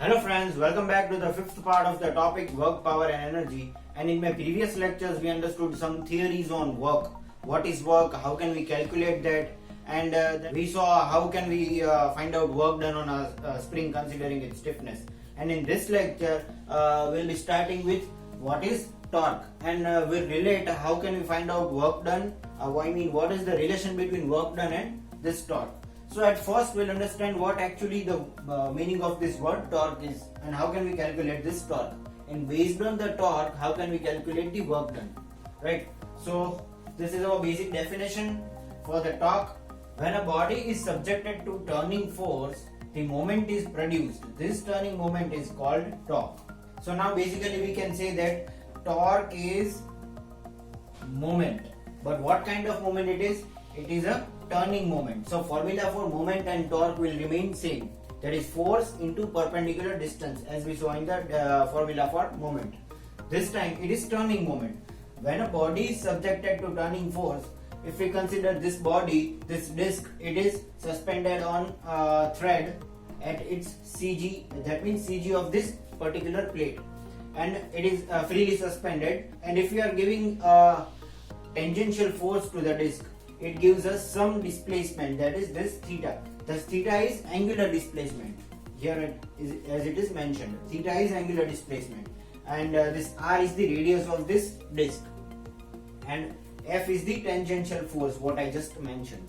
Hello friends, welcome back to the fifth part of the topic work, power and energy. And in my previous lectures we understood some theories on work. What is work, how can we calculate that, and we saw how can we find out work done on a spring considering its stiffness. And in this lecture we'll be starting with what is torque, and we'll relate how can we find out work done, what is the relation between work done and this torque. So at first we'll understand what actually the meaning of this word torque is and how can we calculate this torque, and based on the torque how can we calculate the work done, right? So this is our basic definition for the torque. When a body is subjected to turning force, the moment is produced. This turning moment is called torque. So now basically we can say that torque is moment. But what kind of moment it is? It is a turning moment. So formula for moment and torque will remain same. That is force into perpendicular distance, as we saw in the formula for moment. This time it is turning moment. When a body is subjected to turning force, if we consider this body, this disc, it is suspended on a thread at its CG, that means CG of this particular plate, and it is freely suspended. And if we are giving a tangential force to the disc, it gives us some displacement, that is this theta. This theta is angular displacement. Here as it is mentioned, theta is angular displacement, and this r is the radius of this disc, and F is the tangential force, what I just mentioned.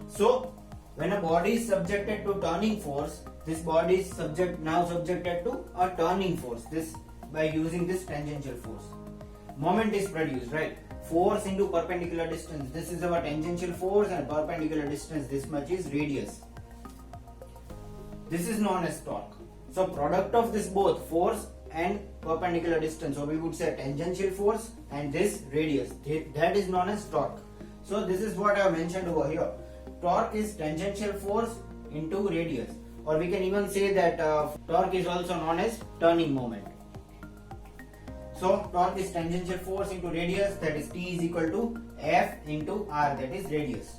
So when a body is subjected to turning force, this body is subjected to a turning force, this by using this tangential force. Moment is produced, right? Force into perpendicular distance, this is our tangential force, and perpendicular distance, this much is radius. This is known as torque. So product of this both force and perpendicular distance, so we would say tangential force and this radius, that is known as torque. So this is what I have mentioned over here. Torque is tangential force into radius, or we can even say that torque is also known as turning moment. So torque is tangential force into radius, that is T is equal to F into R, that is radius.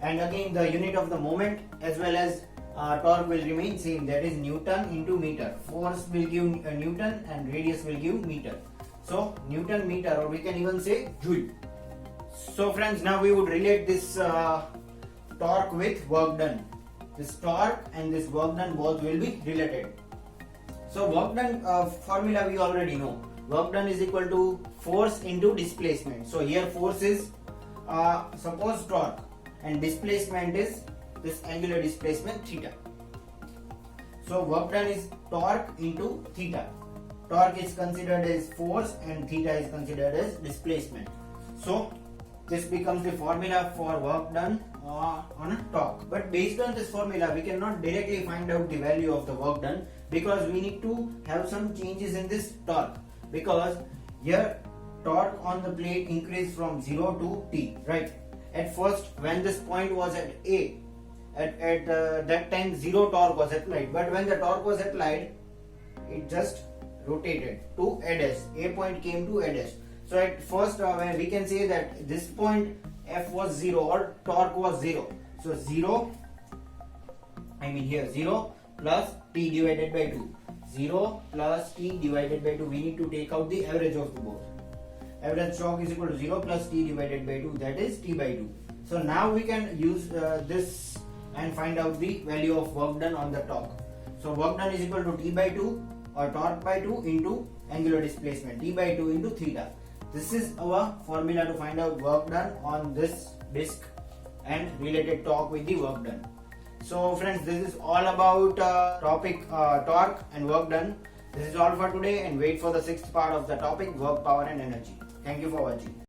And again the unit of the moment as well as torque will remain same, that is Newton into meter. Force will give Newton and radius will give meter. So Newton meter, or we can even say Joule. So friends, now we would relate this torque with work done. This torque and this work done both will be related. So work done formula we already know. Work done is equal to force into displacement. So here force is suppose torque, and displacement is this angular displacement theta. So work done is torque into theta. Torque is considered as force and theta is considered as displacement. So this becomes the formula for work done on a torque. But based on this formula we cannot directly find out the value of the work done, because we need to have some changes in this torque. Because here torque on the plate increased from 0 to T, right? At first when this point was at A, at that time 0 torque was applied, but when the torque was applied it just rotated to A dash. A point came to A dash. So at first when we can say that this point F was 0 or torque was 0. So 0 plus T divided by 2. 0 plus T divided by 2. We need to take out the average of the both. Average torque is equal to 0 plus T divided by 2, that is T by 2. So now we can use this and find out the value of work done on the torque. So work done is equal to T by 2 or torque by 2 into angular displacement, T by 2 into theta. This is our formula to find out work done on this disc and related torque with the work done. So friends, this is all about topic torque and work done. This is all for today, and wait for the sixth part of the topic work, power and energy. Thank you for watching.